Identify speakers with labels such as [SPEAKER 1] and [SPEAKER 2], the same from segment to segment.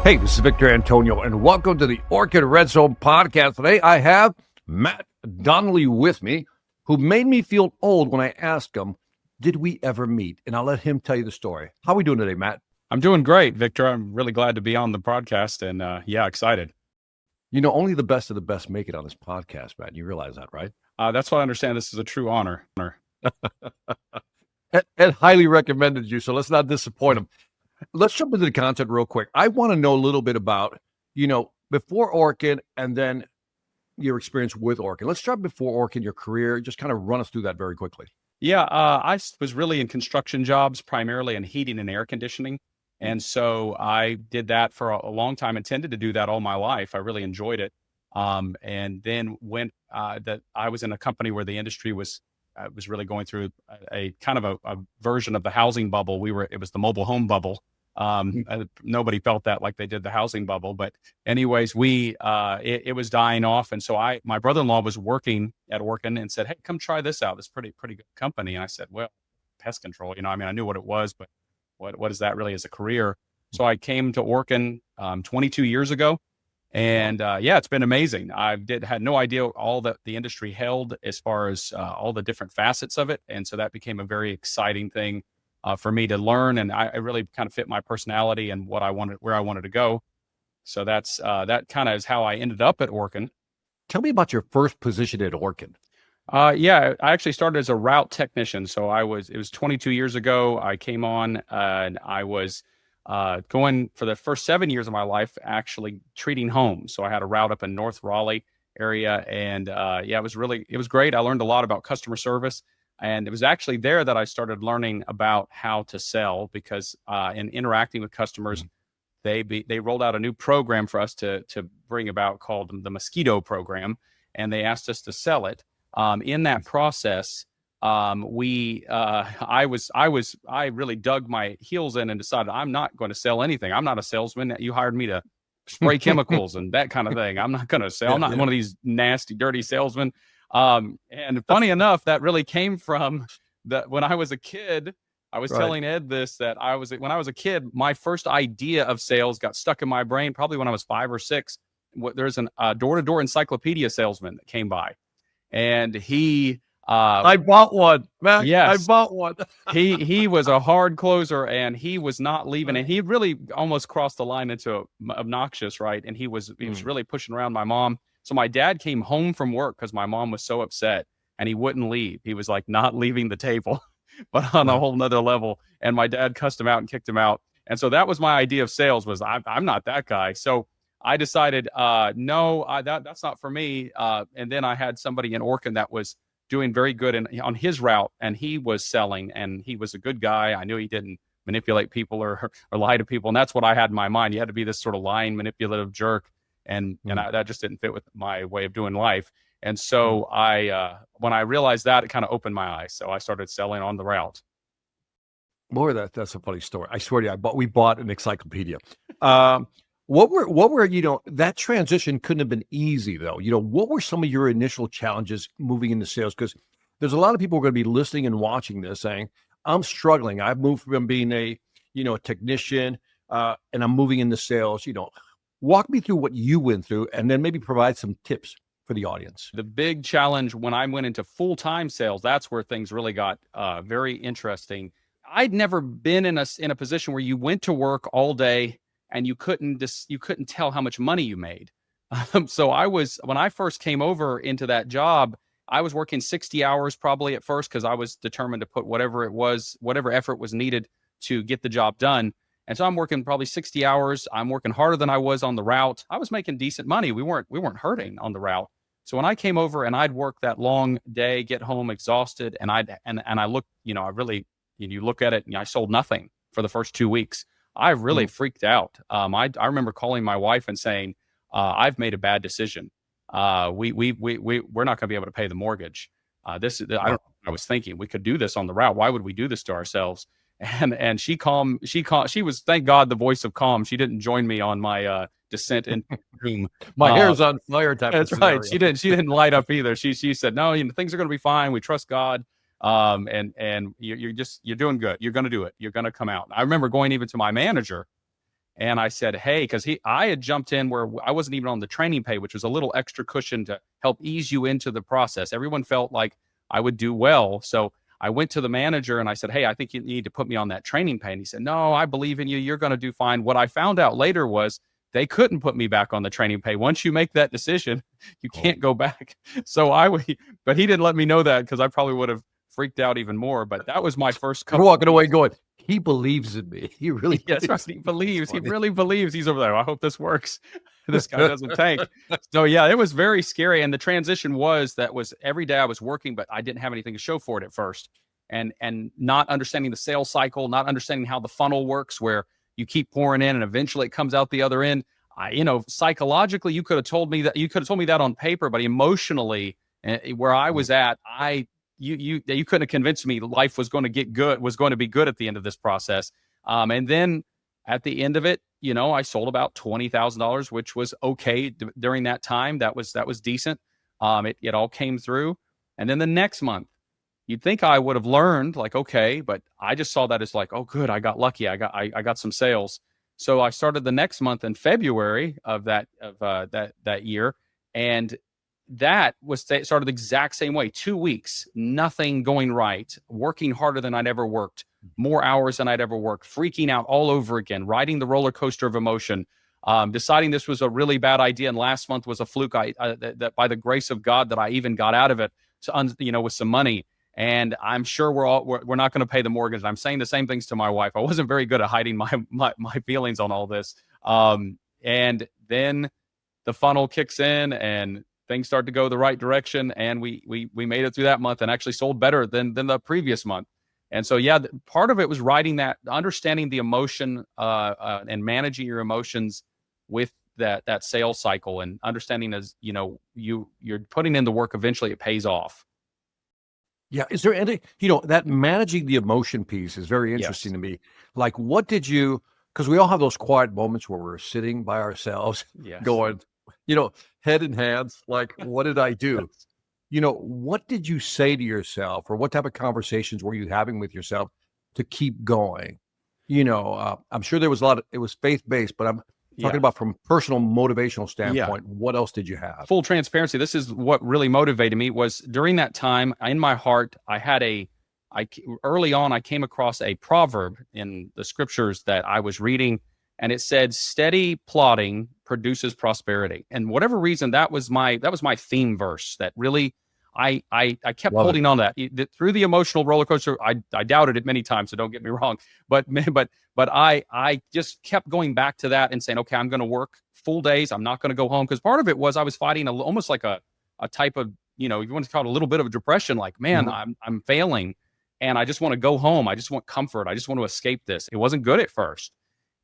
[SPEAKER 1] Hey, this is Victor Antonio, and welcome to the Orkin Red Zone podcast. Today, I have Matt Donnelly with me, who made me feel old when I asked him, did we ever meet? And I'll let him tell you the story. How are we doing today, Matt?
[SPEAKER 2] I'm doing great, Victor. I'm really glad to be on the podcast and excited.
[SPEAKER 1] You know, only the best of the best make it on this podcast, Matt. You realize that, right?
[SPEAKER 2] That's why I understand this is a true honor.
[SPEAKER 1] Ed highly recommended you, so let's not disappoint him. Let's jump into the content real quick. I want to know a little bit about, before Orkin and then your experience with Orkin. Let's start before Orkin, your career. Just kind of run us through that very quickly.
[SPEAKER 2] Yeah, I was really in construction jobs, primarily in heating and air conditioning. And so I did that for a long time, intended to do that all my life. I really enjoyed it. And then I was in a company where the industry was really going through a kind of a version of the housing bubble. It was the mobile home bubble. Nobody felt that like they did the housing bubble, but anyways, it was dying off. And so my brother-in-law was working at Orkin and said, "Hey, come try this out. It's pretty good company." And I said, "Well, pest control, I knew what it was, but what is that really as a career?" So I came to Orkin 22 years ago. And it's been amazing. I had no idea all that the industry held as far as all the different facets of it. And so that became a very exciting thing for me to learn. And I really kind of fit my personality and where I wanted to go. So that kind of is how I ended up at Orkin.
[SPEAKER 1] Tell me about your first position at Orkin.
[SPEAKER 2] I actually started as a route technician. So it was 22 years ago. I came on and I was going for the first 7 years of my life, actually treating homes. So I had a route up in North Raleigh area, and it was great. I learned a lot about customer service, and it was actually there that I started learning about how to sell, because in interacting with customers, they rolled out a new program for us to bring about called the Mosquito Program, and they asked us to sell it. In that process, I really dug my heels in and decided I'm not going to sell anything. I'm not a salesman. You hired me to spray chemicals and that kind of thing. I'm not going to sell. I'm not one of these nasty, dirty salesmen. And funny enough, that really came from that when I was a kid. I was telling Ed this, that when I was a kid, my first idea of sales got stuck in my brain probably when I was 5 or 6. There's a door-to-door encyclopedia salesman that came by, and
[SPEAKER 1] I bought one, Matt.
[SPEAKER 2] Yes,
[SPEAKER 1] I bought one.
[SPEAKER 2] he was a hard closer, and he was not leaving, and he really almost crossed the line into obnoxious, right? And he was really pushing around my mom. So my dad came home from work because my mom was so upset, and he wouldn't leave. He was like not leaving the table, but on a whole nother level. And my dad cussed him out and kicked him out. And so that was my idea of sales, was I'm not that guy. So I decided, no, that's not for me. And then I had somebody in Orkin that was doing very good on his route, and he was selling, and he was a good guy. I knew he didn't manipulate people or lie to people, and that's what I had in my mind. You had to be this sort of lying, manipulative jerk, and that just didn't fit with my way of doing life. And so when I realized that, it kind of opened my eyes. So I started selling on the route.
[SPEAKER 1] Boy, that's a funny story. I swear to you, we bought an encyclopedia. What were that transition couldn't have been easy, though. What were some of your initial challenges moving into sales? Because there's a lot of people who are going to be listening and watching this saying, I'm struggling. I've moved from being a technician and I'm moving into sales. Walk me through what you went through, and then maybe provide some tips for the audience.
[SPEAKER 2] The big challenge when I went into full-time sales, that's where things really got very interesting. I'd never been in a position where you went to work all day and you couldn't tell how much money you made. So when I first came over into that job, I was working 60 hours probably at first, because I was determined to put whatever effort was needed to get the job done. And so I'm working probably 60 hours. I'm working harder than I was on the route. I was making decent money. We weren't hurting on the route. So when I came over and I'd work that long day, get home exhausted, and I looked, I really, you look at it, and I sold nothing for the first 2 weeks. I really freaked out. I remember calling my wife and saying, "I've made a bad decision. We're not going to be able to pay the mortgage. I was thinking we could do this on the route. Why would we do this to ourselves?" And she was, thank God, the voice of calm. She didn't join me on my descent into the room.
[SPEAKER 1] My hair's on fire type.
[SPEAKER 2] That's right. She didn't light up either. She said, "No, things are going to be fine. We trust God. And you're doing good. You're going to do it. You're going to come out." I remember going even to my manager And I said, hey, because I had jumped in where I wasn't even on the training pay, which was a little extra cushion to help ease you into the process. Everyone felt like I would do well. So I went to the manager and I said, hey, I think you need to put me on that training pay. And he said, no, I believe in you. You're going to do fine. What I found out later was they couldn't put me back on the training pay. Once you make that decision, you can't go back. So but he didn't let me know that, because I probably would have freaked out even more. But that was my first
[SPEAKER 1] You're walking away going, he believes in me. He really
[SPEAKER 2] Yes, right. He believes. He really believes. He's over there. I hope this works. This guy doesn't tank. So yeah, it was very scary. And the transition was every day I was working, but I didn't have anything to show for it at first. And not understanding the sales cycle, not understanding how the funnel works, where you keep pouring in and eventually it comes out the other end. Psychologically, you could have told me that on paper, but emotionally, where I was at, you couldn't have convinced me life was going to be good at the end of this process. And then at the end of it, I sold about $20,000, which was okay during that time. That was decent. It all came through. And then the next month, you'd think I would have learned, like, okay, but I just saw that as like, oh, good, I got lucky. I got some sales. So I started the next month in February of that year, and that started the exact same way. 2 weeks, nothing going right, working harder than I'd ever worked, more hours than I'd ever worked, freaking out all over again, riding the roller coaster of emotion, deciding this was a really bad idea, and last month was a fluke. That by the grace of God that I even got out of it, with some money. And I'm sure we're not going to pay the mortgage. I'm saying the same things to my wife. I wasn't very good at hiding my feelings on all this. And then the funnel kicks in and things start to go the right direction. And we made it through that month and actually sold better than the previous month. And so, yeah, part of it was understanding the emotion and managing your emotions with that sales cycle, and understanding you're putting in the work, eventually it pays off.
[SPEAKER 1] Yeah. Is there any, that managing the emotion piece is very interesting to me. Like, what did you, because we all have those quiet moments where we're sitting by ourselves going, head in hands, like, what did I do? What did you say to yourself, or what type of conversations were you having with yourself to keep going? I'm sure there was it was faith-based, but I'm talking about from personal motivational standpoint. What else did you have?
[SPEAKER 2] Full transparency. This is what really motivated me. Was during that time in my heart, early on, I came across a proverb in the scriptures that I was reading, and it said, steady plodding produces prosperity. And whatever reason, that was my theme verse that really, I kept holding on to that through the emotional roller coaster. I doubted it many times, so don't get me wrong. But I just kept going back to that and saying, okay, I'm going to work full days. I'm not going to go home, because part of it was I was fighting almost like a type of, if you want to call it a little bit of a depression. Like, man, I'm failing, and I just want to go home. I just want comfort. I just want to escape this. It wasn't good at first,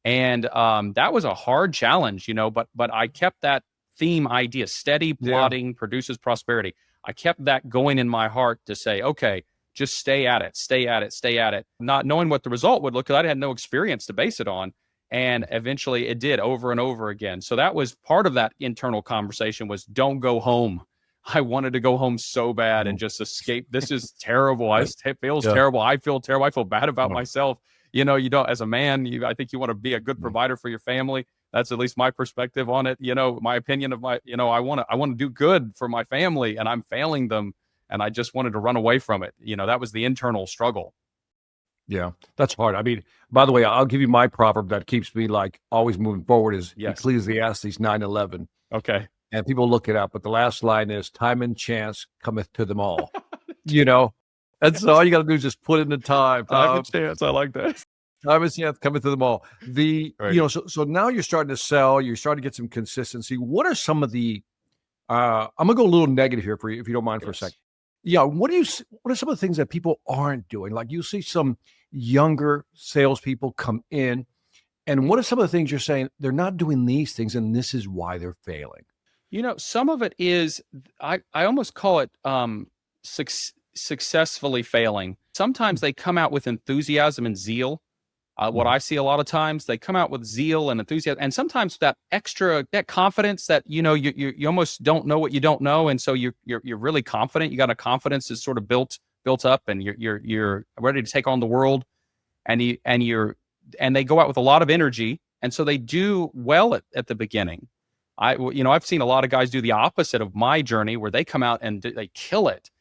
[SPEAKER 2] and that was a hard challenge, But I kept that theme idea: steady plodding produces prosperity. I kept that going in my heart to say, okay, just stay at it, not knowing what the result would look, because I had no experience to base it on. And eventually it did, over and over again. So that was part of that internal conversation, was don't go home. I wanted to go home so bad and just escape. This is terrible. It feels terrible. I feel terrible. I feel bad about myself. You don't, as a man, I think you want to be a good provider for your family. That's at least my perspective on it. My opinion of I want to do good for my family, and I'm failing them. And I just wanted to run away from it. That was the internal struggle.
[SPEAKER 1] Yeah, that's hard. I mean, by the way, I'll give you my proverb that keeps me like always moving forward is Ecclesiastes 9:11.
[SPEAKER 2] Okay.
[SPEAKER 1] And people look it up, but the last line is, time and chance cometh to them all. And so all you got to do is just put in the time.
[SPEAKER 2] Time and chance. I like that.
[SPEAKER 1] Time and chance coming to them all. So now you're starting to sell, you're starting to get some consistency. What are some of the, I'm going to go a little negative here for you, if you don't mind for a second. Yeah. What are some of the things that people aren't doing? Like, you see some younger salespeople come in, and what are some of the things you're saying they're not doing these things, and this is why they're failing?
[SPEAKER 2] Some of it is, I almost call it successfully failing. Sometimes they come out with enthusiasm and zeal. What I see a lot of times, they come out with zeal and enthusiasm, and sometimes that confidence that you almost don't know what you don't know, and so you're really confident. You got a confidence that's sort of built up, and you're ready to take on the world, and they go out with a lot of energy, And so they do well at the beginning. I've seen a lot of guys do the opposite of my journey, where they come out and they kill it.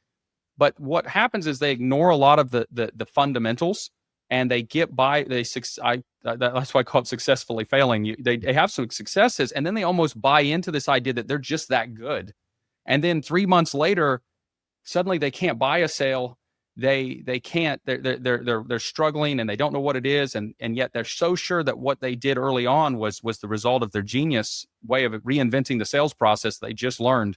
[SPEAKER 2] But what happens is they ignore a lot of the fundamentals, and they get by. That's why I call it successfully failing. They have some successes, and then they almost buy into this idea that they're just that good. And then 3 months later, suddenly they can't buy a sale. They can't. They're struggling, and they don't know what it is, and yet they're so sure that what they did early on was the result of their genius way of reinventing the sales process they just learned.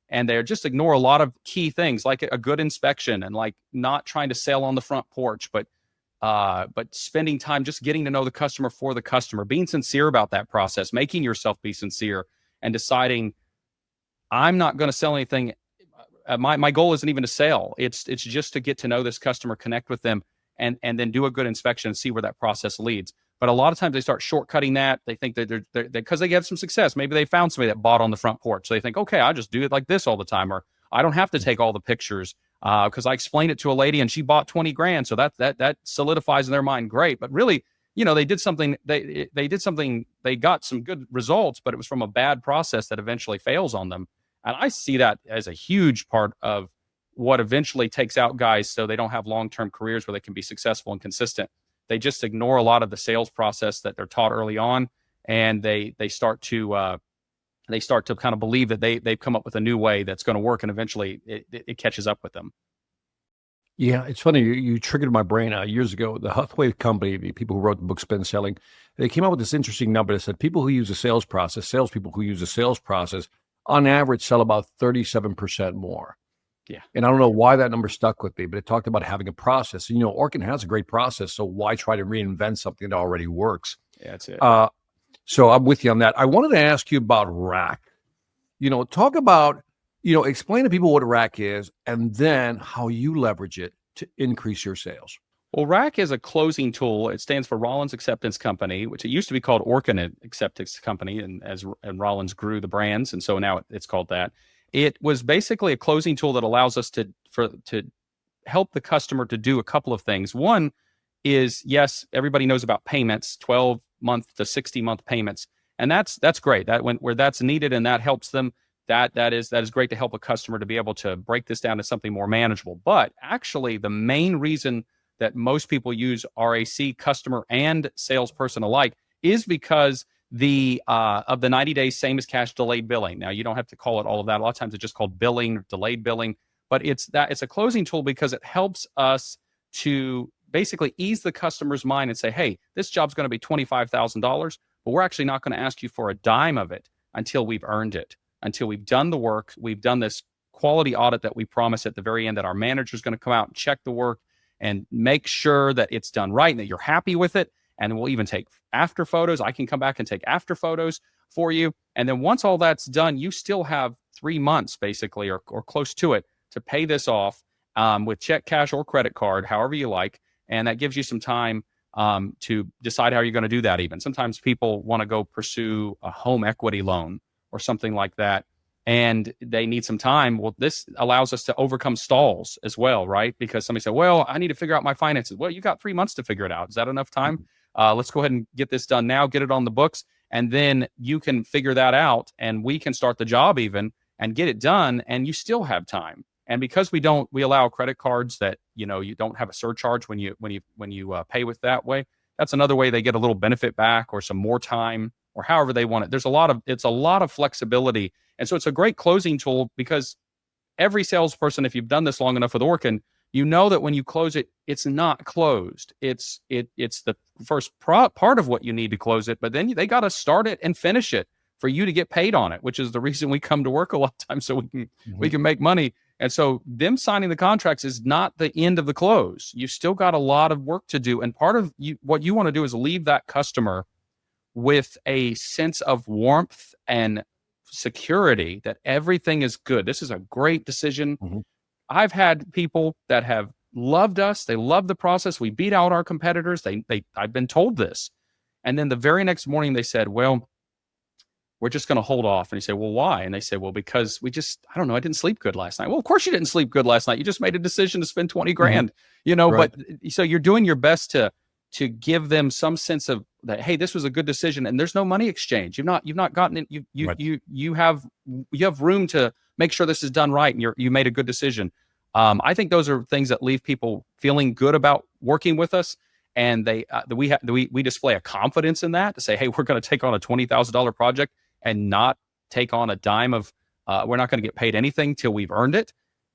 [SPEAKER 2] And they just ignore a lot of key things, like a good inspection, and like not trying to sell on the front porch, but spending time just getting to know the customer for the customer, being sincere about that process, making yourself be sincere, and deciding, I'm not going to sell anything. My goal isn't even to sell. It's just to get to know this customer, connect with them, and then do a good inspection and see where that process leads. But a lot of times they start shortcutting that. They think that they're because they have some success. Maybe they found somebody that bought on the front porch. So they think, okay, I'll just do it like this all the time, or I don't have to take all the pictures because I explained it to a lady and she bought 20 grand. So that solidifies in their mind. Great. But really, they did something. They did something. They got some good results, but it was from a bad process that eventually fails on them. And I see that as a huge part of what eventually takes out guys, so they don't have long-term careers where they can be successful and consistent. They just ignore a lot of the sales process that they're taught early on, and they start to kind of believe that they've come up with a new way that's going to work, and eventually it catches up with them.
[SPEAKER 1] Yeah, it's funny. You triggered my brain years ago. The Hathaway company, the people who wrote the book Spin Selling, they came up with this interesting number that said people who use a sales process, salespeople who use a sales process, on average sell about 37% more.
[SPEAKER 2] Yeah.
[SPEAKER 1] And I don't know why that number stuck with me, but it talked about having a process. Orkin has a great process, so why try to reinvent something that already works?
[SPEAKER 2] Yeah, that's it.
[SPEAKER 1] So I'm with you on that. I wanted to ask you about RAC. Talk about, explain to people what a RAC is, and then how you leverage it to increase your sales.
[SPEAKER 2] Well, RAC is a closing tool. It stands for Rollins Acceptance Company, which it used to be called Orkin Acceptance Company, and Rollins grew the brands, and so now it's called that. It was basically a closing tool that allows us to help the customer to do a couple of things. One is, yes, everybody knows about payments, 12-month to 60-month payments, and that's great. Where that's needed and that helps them, that is great to help a customer to be able to break this down to something more manageable. But actually, the main reason that most people use RAC, customer and salesperson alike, is because of the 90 days same as cash delayed billing. Now, you don't have to call it all of that. A lot of times it's just called billing, delayed billing, but it's a closing tool because it helps us to basically ease the customer's mind and say, hey, this job's going to be $25,000, but we're actually not going to ask you for a dime of it until we've earned it, until we've done the work. We've done this quality audit that we promise at the very end that our manager is going to come out and check the work and make sure that it's done right and that you're happy with it. And we'll even take after photos. I can come back and take after photos for you. And then once all that's done, you still have 3 months basically, or close to it, to pay this off with check, cash, or credit card, however you like. And that gives you some time to decide how you're going to do that even. Sometimes people want to go pursue a home equity loan or something like that, and they need some time. Well, this allows us to overcome stalls as well, right? Because somebody said, well, I need to figure out my finances. Well, you got 3 months to figure it out. Is that enough time? Let's go ahead and get this done now, get it on the books, and then you can figure that out, and we can start the job even and get it done, and you still have time. And because we allow credit cards that, you don't have a surcharge when you pay with that way. That's another way they get a little benefit back or some more time or however they want it. It's a lot of flexibility. And so it's a great closing tool because every salesperson, if you've done this long enough with Orkin, you know that when you close it, it's not closed. It's the first part of what you need to close it, but then they got to start it and finish it for you to get paid on it, which is the reason we come to work a lot of times, so we can make money. And so them signing the contracts is not the end of the close. You still got a lot of work to do. And part of what you want to do is leave that customer with a sense of warmth and security that everything is good. This is a great decision. Mm-hmm. I've had people that have loved us. They love the process. We beat out our competitors. I've been told this. And then the very next morning they said, well, we're just going to hold off. And you say, well, why? And they say, well, because I don't know, I didn't sleep good last night. Well, of course you didn't sleep good last night. You just made a decision to spend 20 grand, right. But so you're doing your best to give them some sense of that, hey, this was a good decision, and there's no money exchange. You've not gotten it.
[SPEAKER 1] Right.
[SPEAKER 2] You have room to make sure this is done right, and you made a good decision. I think those are things that leave people feeling good about working with us, and we display a confidence in that to say, hey, we're going to take on a $20,000 project and not take on a dime of. We're not going to get paid anything till we've earned it.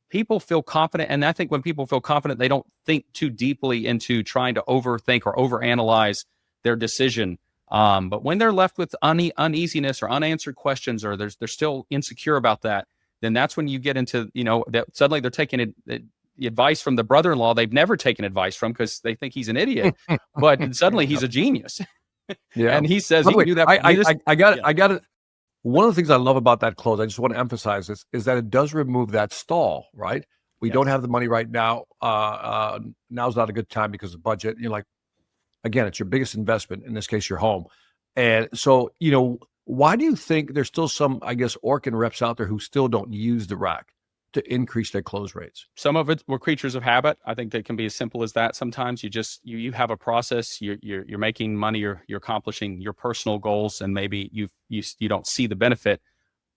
[SPEAKER 2] People feel confident, and I think when people feel confident, they don't think too deeply into trying to overthink or overanalyze their decision. But when they're left with uneasiness or unanswered questions, or they're still insecure about that, then that's when you get into, that suddenly they're taking the advice from the brother-in-law they've never taken advice from because they think he's an idiot, but suddenly he's a genius.
[SPEAKER 1] Yeah.
[SPEAKER 2] And he says
[SPEAKER 1] By
[SPEAKER 2] he
[SPEAKER 1] the way,
[SPEAKER 2] can do that.
[SPEAKER 1] I got it. One of the things I love about that close, I just want to emphasize this, is that it does remove that stall, right? We
[SPEAKER 2] Yes.
[SPEAKER 1] don't have the money right now. Now's not a good time because of budget. You're like, again, it's your biggest investment, in this case, your home. And so, why do you think there's still some, I guess, Orkin reps out there who still don't use the rack to increase their close rates?
[SPEAKER 2] Some of it, we're creatures of habit. I think they can be as simple as that. Sometimes you have a process, you're making money, you're accomplishing your personal goals, and maybe you don't see the benefit.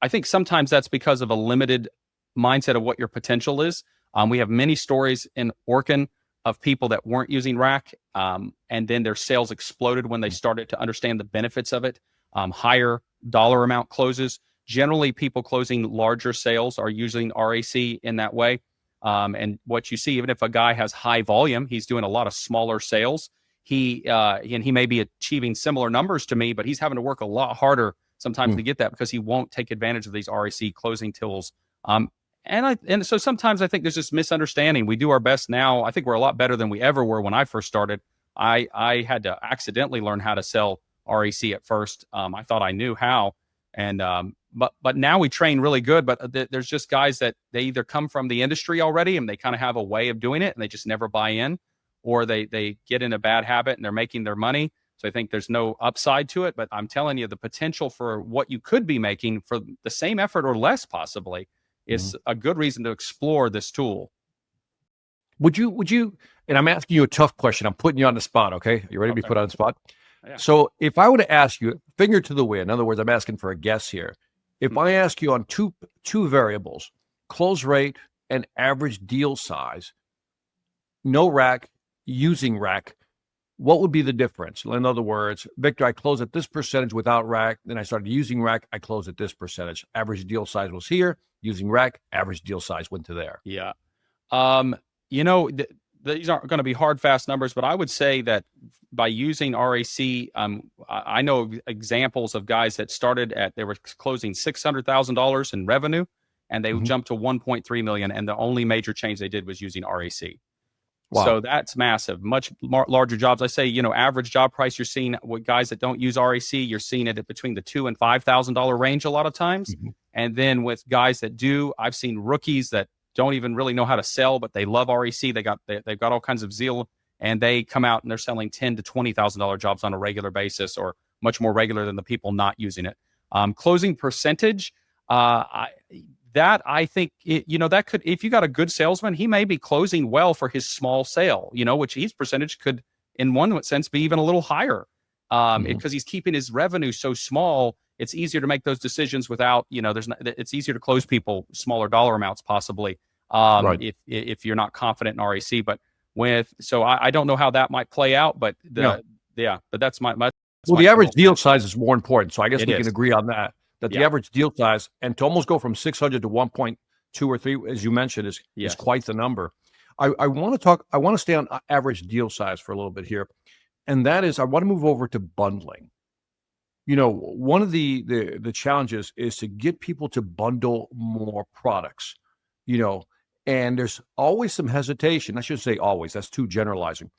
[SPEAKER 2] I think sometimes that's because of a limited mindset of what your potential is. We have many stories in Orkin of people that weren't using rack, and then their sales exploded when they started to understand the benefits of it. Higher dollar amount closes. Generally, people closing larger sales are using RAC in that way. And what you see, even if a guy has high volume, he's doing a lot of smaller sales. He may be achieving similar numbers to me, but he's having to work a lot harder sometimes to get that because he won't take advantage of these RAC closing tools. And so sometimes I think there's this misunderstanding. We do our best now. I think we're a lot better than we ever were when I first started. I had to accidentally learn how to sell RAC at first. I thought I knew how, and but now we train really good. But there's just guys that they either come from the industry already and they kind of have a way of doing it and they just never buy in, or they get in a bad habit and they're making their money. So I think there's no upside to it. But I'm telling you, the potential for what you could be making for the same effort or less possibly is a good reason to explore this tool.
[SPEAKER 1] Would you, and I'm asking you a tough question. I'm putting you on the spot. Okay. You ready to be put on the spot?
[SPEAKER 2] Yeah.
[SPEAKER 1] So if I were to ask you, finger to the wind, in other words, I'm asking for a guess here. If I ask you on two variables, close rate and average deal size, no rack, using rack, what would be the difference? In other words, Victor, I close at this percentage without rack. Then I started using rack. I closed at this percentage. Average deal size was here. Using rack, average deal size went to there.
[SPEAKER 2] Yeah. These aren't going to be hard, fast numbers, but I would say that by using RAC, I know examples of guys that they were closing $600,000 in revenue, and they jumped to 1.3 million, and the only major change they did was using RAC. Wow. So that's massive, much larger jobs. I say, average job price, you're seeing with guys that don't use RAC, you're seeing it at between the $2,000 and $5,000 range a lot of times. And then with guys that do, I've seen rookies that don't even really know how to sell, but they love RAC. They've got all kinds of zeal, and they come out and they're selling $10,000 to $20,000 jobs on a regular basis, or much more regular than the people not using it. Closing percentage, I think that could, if you got a good salesman, he may be closing well for his small sale, which his percentage could, in one sense, be even a little higher, because he's keeping his revenue so small. It's easier to make those decisions without, it's easier to close people smaller dollar amounts possibly, right, if you're not confident in RAC. But I don't know how that might play out, but but that's my
[SPEAKER 1] the average deal size is more important. So I guess we can agree on that. The
[SPEAKER 2] Yeah.
[SPEAKER 1] average deal size, and to almost go from 600 to 1.2 or 3, as you mentioned, is quite the number. I want to stay on average deal size for a little bit here. And that is, I want to move over to bundling. One of the challenges is to get people to bundle more products, and there's always some hesitation. I shouldn't say always, that's too generalizing.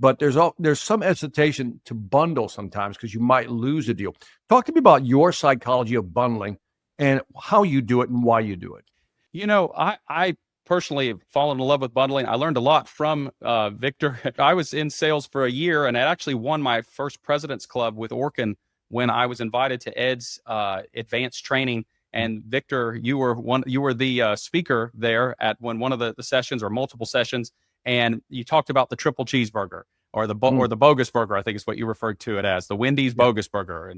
[SPEAKER 1] But there's some hesitation to bundle sometimes because you might lose a deal. Talk to me about your psychology of bundling and how you do it and why you do it.
[SPEAKER 2] I personally have fallen in love with bundling. I learned a lot from Victor. I was in sales for a year, and I actually won my first President's Club with Orkin when I was invited to Ed's advanced training. And Victor, you were the speaker there at one of the sessions, or multiple sessions. And you talked about the triple cheeseburger. or the bogus burger, I think is what you referred to it as, the Wendy's bogus burger.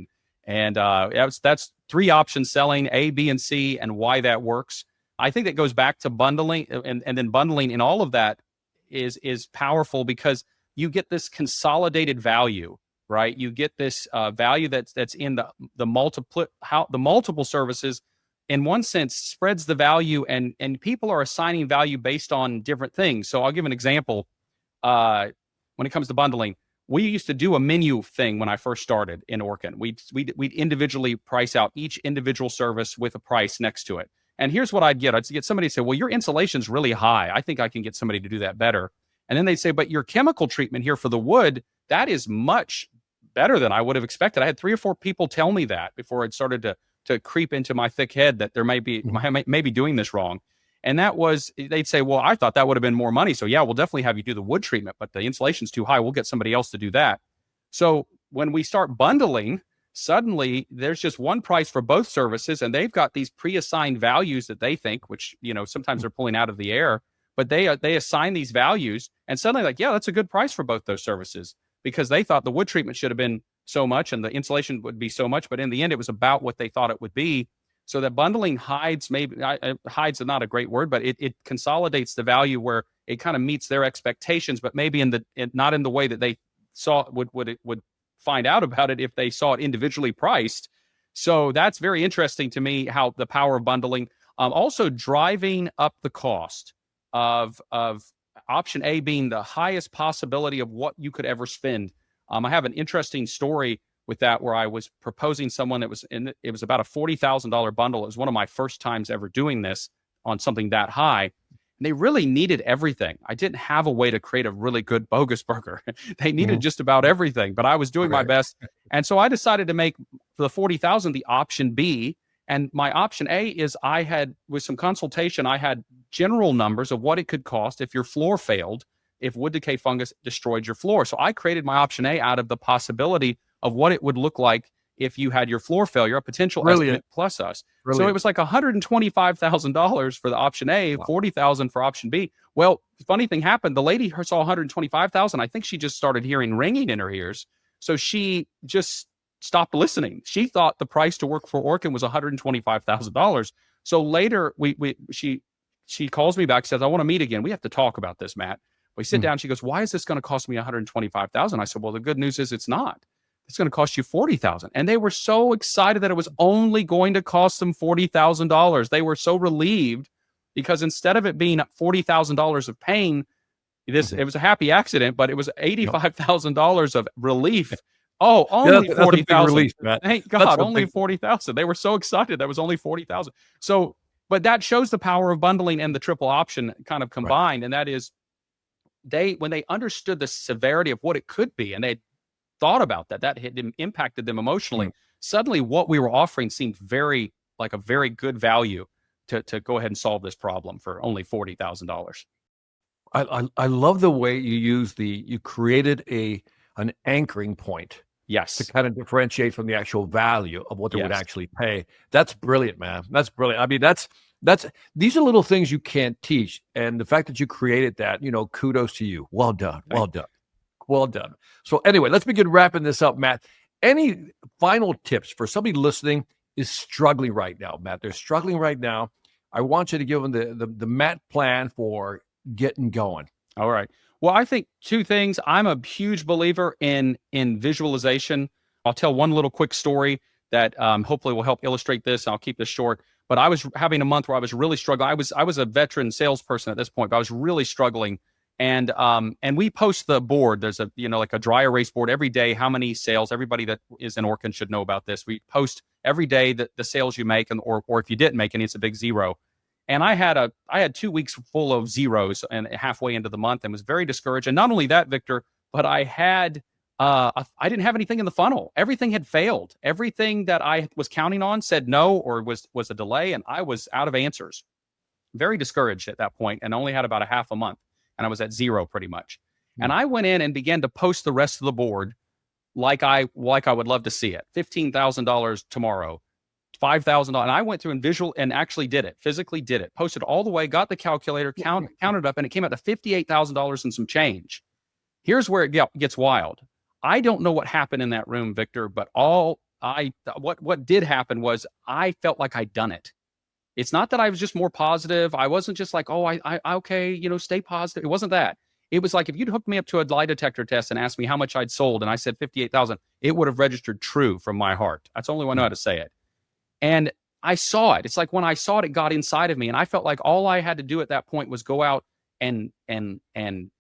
[SPEAKER 2] And that's 3 options selling, A, B, and C, and why that works. I think that goes back to bundling, and then bundling in all of that is powerful because you get this consolidated value, right? You get this value that's in the multiple services. In one sense, spreads the value, and people are assigning value based on different things. So I'll give an example. When it comes to bundling, we used to do a menu thing when I first started in Orkin. We'd individually price out each individual service with a price next to it. And here's what I'd get somebody to say, well, your insulation's really high. I think I can get somebody to do that better. And then they'd say, but your chemical treatment here for the wood, that is much better than I would have expected. I had 3 or 4 people tell me that before it started to creep into my thick head that there may be doing this wrong. And that was, they'd say, well, I thought that would have been more money. So yeah, we'll definitely have you do the wood treatment, but the insulation's too high. We'll get somebody else to do that. So when we start bundling, suddenly there's just one price for both services, and they've got these pre-assigned values that they think, which, sometimes they're pulling out of the air, but they assign these values, and suddenly like, yeah, that's a good price for both those services, because they thought the wood treatment should have been so much and the insulation would be so much, but in the end, it was about what they thought it would be. So that bundling hides is not a great word, but it consolidates the value where it kind of meets their expectations, but maybe not in the way that they saw would find out about it if they saw it individually priced. So that's very interesting to me, how the power of bundling, also driving up the cost of option A being the highest possibility of what you could ever spend. I have an interesting story with that where I was proposing someone it was about a $40,000 bundle. It was one of my first times ever doing this on something that high. And they really needed everything. I didn't have a way to create a really good bogus burger. They needed just about everything, but I was doing my best. And so I decided to make for the 40,000 the option B. And my option A is with some consultation, I had general numbers of what it could cost if your floor failed, if wood decay fungus destroyed your floor. So I created my option A out of the possibility of what it would look like if you had your floor failure, a potential estimate plus us. Brilliant. So it was like $125,000 for the option A, $40,000 for option B. Well, the funny thing happened. The lady saw $125,000. I think she just started hearing ringing in her ears. So she just stopped listening. She thought the price to work for Orkin was $125,000. So later she calls me back, says, I want to meet again. We have to talk about this, Matt. We sit down. She goes, why is this going to cost me $125,000? I said, well, the good news is it's not. It's going to cost you $40,000. And they were so excited that it was only going to cost them $40,000. They were so relieved because instead of it being $40,000 of pain, it was a happy accident, but it was $85,000 of relief. Oh, only 40,000. Thank God, only 40,000. They were so excited that was only 40,000. So, but that shows the power of bundling and the triple option kind of combined. And that is when they understood the severity of what it could be, and they thought about that had impacted them emotionally. Suddenly what we were offering seemed like a very good value to go ahead and solve this problem for only $40,000.
[SPEAKER 1] I love the way you created an anchoring point.
[SPEAKER 2] Yes.
[SPEAKER 1] To kind of differentiate from the actual value of what they would actually pay. That's brilliant, man. That's brilliant. I mean, these are little things you can't teach. And the fact that you created that, kudos to you. Well done. Well done. Well done. So anyway, let's begin wrapping this up, Matt. Any final tips for somebody listening is struggling right now, Matt? They're struggling right now. I want you to give them the Matt plan for getting going.
[SPEAKER 2] All right. Well, I think 2 things. I'm a huge believer in visualization. I'll tell one little quick story that hopefully will help illustrate this. I'll keep this short. But I was having a month where I was really struggling. I was a veteran salesperson at this point, but I was really struggling. And we post the board. There's like a dry erase board every day. How many sales? Everybody that is in Orkin should know about this. We post every day the sales you make, or if you didn't make any, it's a big 0. And I had 2 weeks full of zeros and halfway into the month, and was very discouraged. And not only that, Victor, but I didn't have anything in the funnel. Everything had failed. Everything that I was counting on said no, or was a delay, and I was out of answers. Very discouraged at that point, and only had about a half a month. And I was at 0 pretty much. And I went in and began to post the rest of the board like I would love to see it. $15,000 tomorrow, $5,000. And I went through and actually did it, physically did it, posted all the way, got the calculator, counted up, and it came out to $58,000 and some change. Here's where it gets wild. I don't know what happened in that room, Victor, but what did happen was I felt like I'd done it. It's not that I was just more positive. I wasn't just like, oh, I okay, stay positive. It wasn't that. It was like if you'd hooked me up to a lie detector test and asked me how much I'd sold, and I said 58,000, it would have registered true from my heart. That's the only way I know how to say it. And I saw it. It's like when I saw it, it got inside of me, and I felt like all I had to do at that point was go out and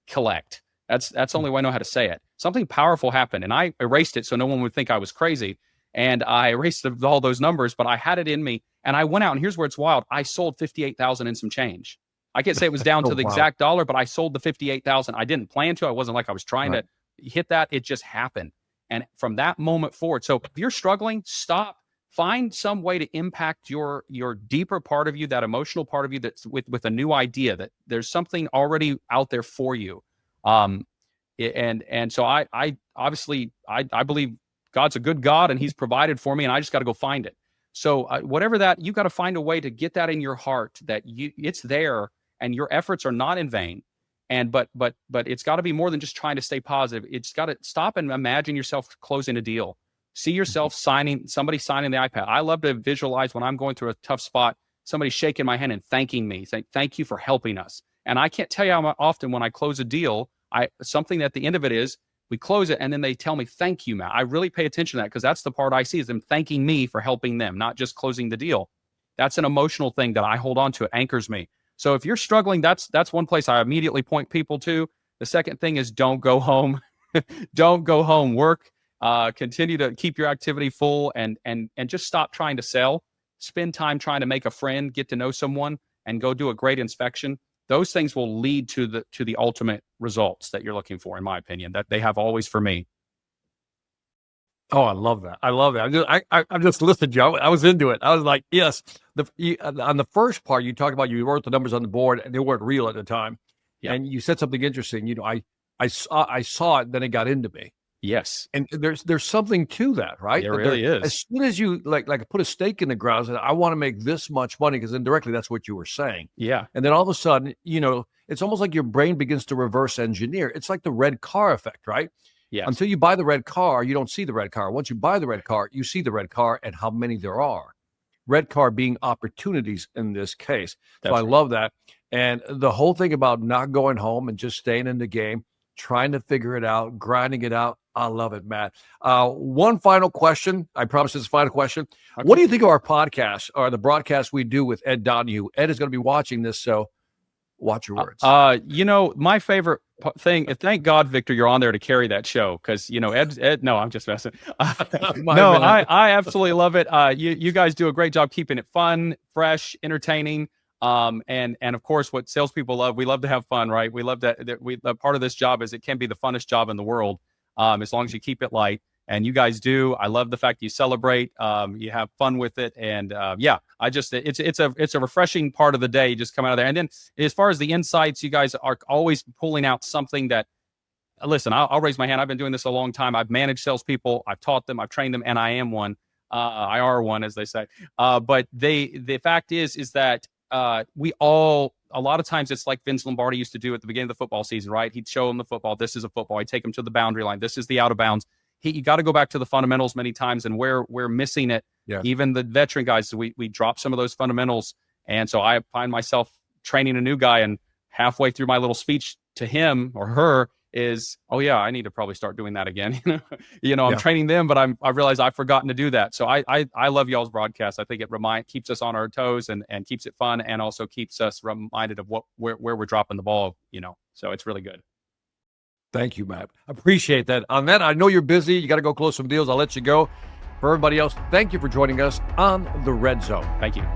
[SPEAKER 2] collect. That's the only way I know how to say it. Something powerful happened, and I erased it so no one would think I was crazy. And I erased all those numbers, but I had it in me, and I went out. And here's where it's wild: I sold 58,000 and some change. I can't say it was down to the exact dollar, but I sold the 58,000. I didn't plan to. I wasn't like I was trying to hit that. It just happened. And from that moment forward, so if you're struggling, stop. Find some way to impact your deeper part of you, that emotional part of you, that's with a new idea, that there's something already out there for you. And so I obviously believe God's a good God, and He's provided for me, and I just got to go find it. So whatever that, you got to find a way to get that in your heart, that it's there, and your efforts are not in vain. And but it's got to be more than just trying to stay positive. It's got to stop and imagine yourself closing a deal. See yourself somebody signing the iPad. I love to visualize when I'm going through a tough spot, somebody shaking my hand and thanking me, saying, thank you for helping us. And I can't tell you how often when I close a deal, something at the end of it is, we close it and then they tell me, thank you, Matt. I really pay attention to that, because that's the part I see, is them thanking me for helping them, not just closing the deal. That's an emotional thing that I hold on to. It anchors me. So if you're struggling, that's one place I immediately point people to. The second thing is, don't go home. Don't go home. Work. Continue to keep your activity full, and just stop trying to sell. Spend time trying to make a friend, get to know someone, and go do a great inspection. Those things will lead to the ultimate results that you're looking for, in my opinion, that they have always for me.
[SPEAKER 1] Oh, I love that. I love that. I'm just listening to you. I was into it. I was like, yes. On the first part, you talked about, you wrote the numbers on the board and they weren't real at the time. Yeah. And you said something interesting. I saw it, then it got into me.
[SPEAKER 2] Yes.
[SPEAKER 1] And there's something to that, right?
[SPEAKER 2] There really is.
[SPEAKER 1] As soon as you like put a stake in the ground and I want to make this much money, because indirectly that's what you were saying.
[SPEAKER 2] Yeah.
[SPEAKER 1] And then all of a sudden, it's almost like your brain begins to reverse engineer. It's like the red car effect, right?
[SPEAKER 2] Yes.
[SPEAKER 1] Until you buy the red car, you don't see the red car. Once you buy the red car, you see the red car and how many there are. Red car being opportunities in this case. So I love that. And the whole thing about not going home and just staying in the game, trying to figure it out, grinding it out. I love it, Matt. One final question. I promise this is the final question. Okay. What do you think of our podcast, or the broadcast we do with Ed Donahue? Ed is going to be watching this, so watch your words.
[SPEAKER 2] My favorite thing, thank God, Victor, you're on there to carry that show, because, Ed, no, I'm just messing. I absolutely love it. You guys do a great job keeping it fun, fresh, entertaining. And of course, what salespeople love, we love to have fun, right? We love that part of this job is it can be the funnest job in the world, as long as you keep it light. And you guys do. I love the fact you celebrate, you have fun with it. And it's a refreshing part of the day. You just come out of there. And then as far as the insights, you guys are always pulling out something that, listen, I'll raise my hand. I've been doing this a long time. I've managed salespeople. I've taught them. I've trained them. And I am one. I are one, as they say. But the fact is that we all, a lot of times it's like Vince Lombardi used to do at the beginning of the football season, right? He'd show them the football. This is a football. He'd take them to the boundary line. This is the out of bounds. You got to go back to the fundamentals many times, and where we're missing it. Yeah. Even the veteran guys, we drop some of those fundamentals. And so I find myself training a new guy, and halfway through my little speech to him or her is, oh yeah, I need to probably start doing that again. I'm training them, but I realize I've forgotten to do that. So I love y'all's broadcast. I think it keeps us on our toes and keeps it fun, and also keeps us reminded of where we're dropping the ball, so it's really good.
[SPEAKER 1] Thank you, Matt. Appreciate that. On that, I know you're busy. You got to go close some deals. I'll let you go. For everybody else, thank you for joining us on the Red Zone.
[SPEAKER 2] Thank you.